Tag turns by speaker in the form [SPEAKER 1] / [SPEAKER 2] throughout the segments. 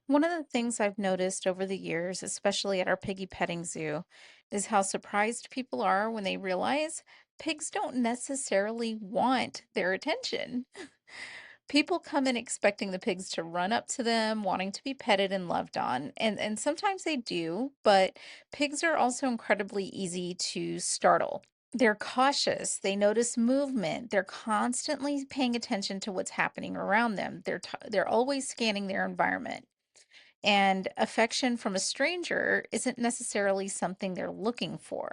[SPEAKER 1] One of the things I've noticed over the years, especially at our piggy petting zoo, is how surprised people are when they realize pigs don't necessarily want their attention. People come in expecting the pigs to run up to them, wanting to be petted and loved on, and sometimes they do, but pigs are also incredibly easy to startle. They're cautious, they notice movement, they're constantly paying attention to what's happening around them. They're always scanning their environment. And affection from a stranger isn't necessarily something they're looking for.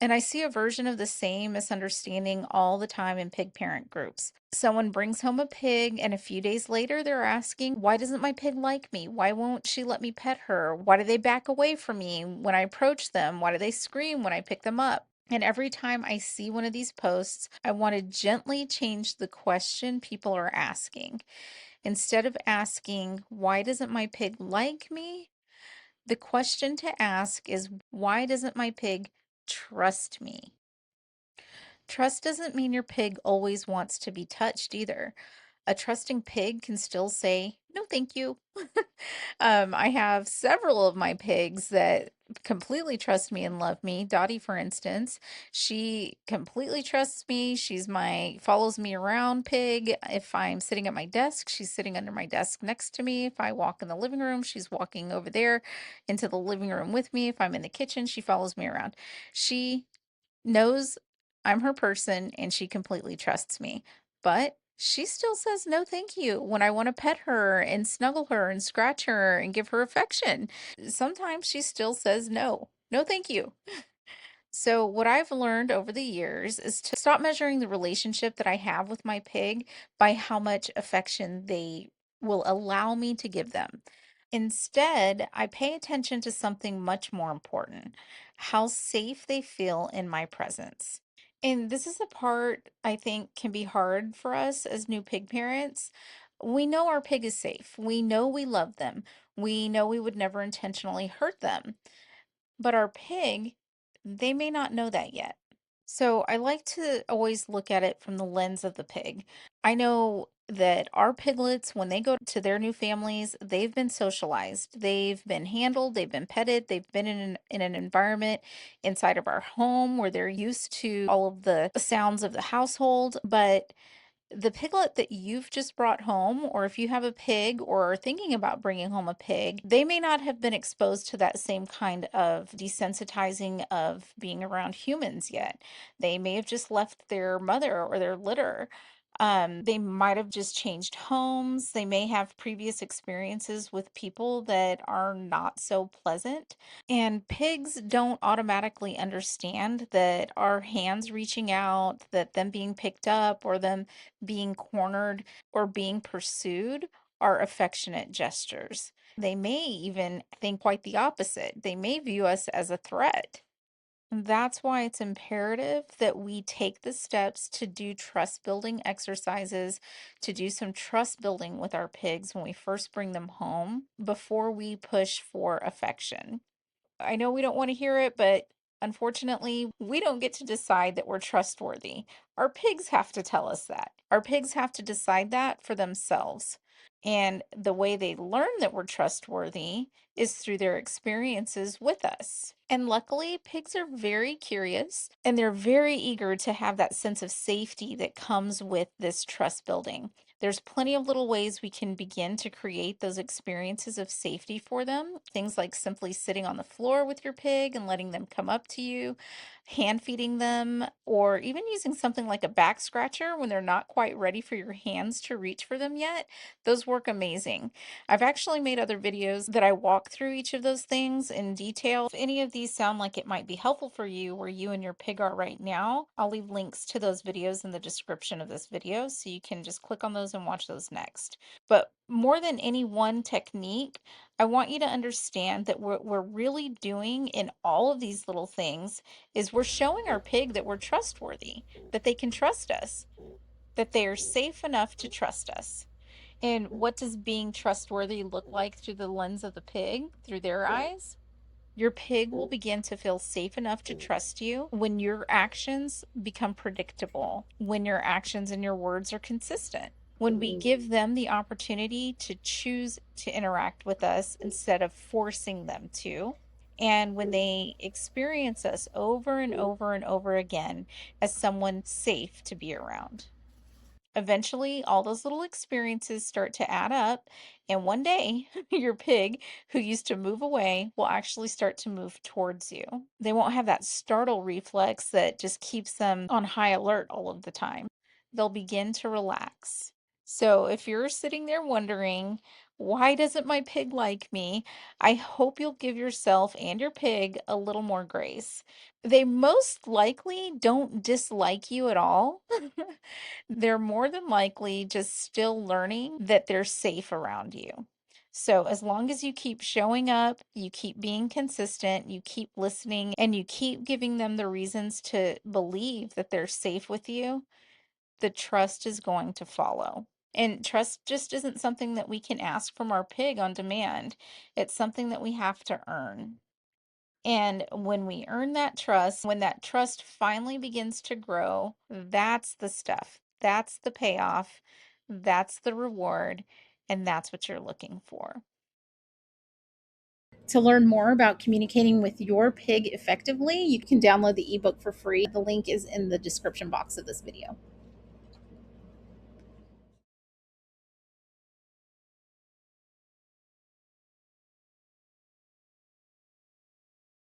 [SPEAKER 1] And I see a version of the same misunderstanding all the time in pig parent groups. Someone brings home a pig, and a few days later, they're asking, why doesn't my pig like me? Why won't she let me pet her? Why do they back away from me when I approach them? Why do they scream when I pick them up? And every time I see one of these posts, I want to gently change the question people are asking. Instead of asking, why doesn't my pig like me? The question to ask is, why doesn't my pig trust me? Trust doesn't mean your pig always wants to be touched either. A trusting pig can still say, no, thank you. I have several of my pigs that completely trust me and love me. Dottie, for instance, she completely trusts me. Follows me around pig. If I'm sitting at my desk, she's sitting under my desk next to me. If I walk in the living room, she's walking over there into the living room with me. If I'm in the kitchen, she follows me around. She knows I'm her person and she completely trusts me. But she still says no thank you when I want to pet her and snuggle her and scratch her and give her affection. Sometimes she still says no. No thank you. So, what I've learned over the years is to stop measuring the relationship that I have with my pig by how much affection they will allow me to give them. Instead, I pay attention to something much more important: how safe they feel in my presence. And this is a part I think can be hard for us as new pig parents. We know our pig is safe. We know we love them. We know we would never intentionally hurt them. But our pig, they may not know that yet. So I like to always look at it from the lens of the pig. I know that our piglets, when they go to their new families, they've been socialized, they've been handled, they've been petted, they've been in an environment inside of our home where they're used to all of the sounds of the household. But the piglet that you've just brought home, or if you have a pig or are thinking about bringing home a pig, they may not have been exposed to that same kind of desensitizing of being around humans yet. They may have just left their mother or their litter. They might have just changed homes. They may have previous experiences with people that are not so pleasant. And pigs don't automatically understand that our hands reaching out, that them being picked up, or them being cornered or being pursued are affectionate gestures. They may even think quite the opposite. They may view us as a threat. That's why it's imperative that we take the steps to do trust building exercises, to do some trust building with our pigs when we first bring them home before we push for affection. I know we don't want to hear it, but unfortunately, we don't get to decide that we're trustworthy. Our pigs have to tell us that. Our pigs have to decide that for themselves. And the way they learn that we're trustworthy is through their experiences with us. And luckily, pigs are very curious and they're very eager to have that sense of safety that comes with this trust building. There's plenty of little ways we can begin to create those experiences of safety for them. Things like simply sitting on the floor with your pig and letting them come up to you, hand feeding them, or even using something like a back scratcher when they're not quite ready for your hands to reach for them yet. Those work amazing. I've actually made other videos that I walk through each of those things in detail. If any of these sound like it might be helpful for you where you and your pig are right now, I'll leave links to those videos in the description of this video so you can just click on those and watch those next. But more than any one technique, I want you to understand that what we're really doing in all of these little things is we're showing our pig that we're trustworthy, that they can trust us, that they are safe enough to trust us. And what does being trustworthy look like through the lens of the pig, through their eyes? Your pig will begin to feel safe enough to trust you when your actions become predictable, when your actions and your words are consistent. when we give them the opportunity to choose to interact with us instead of forcing them to. And when they experience us over and over and over again as someone safe to be around. Eventually, all those little experiences start to add up, and one day, your pig, who used to move away, will actually start to move towards you. They won't have that startle reflex that just keeps them on high alert all of the time. They'll begin to relax. So, if you're sitting there wondering, why doesn't my pig like me? I hope you'll give yourself and your pig a little more grace. They most likely don't dislike you at all. They're more than likely just still learning that they're safe around you. So, as long as you keep showing up, you keep being consistent, you keep listening, and you keep giving them the reasons to believe that they're safe with you, the trust is going to follow. And trust just isn't something that we can ask from our pig on demand, it's something that we have to earn. And when we earn that trust, when that trust finally begins to grow, that's the stuff. That's the payoff. That's the reward. And that's what you're looking for.
[SPEAKER 2] To learn more about communicating with your pig effectively, you can download the ebook for free. The link is in the description box of this video.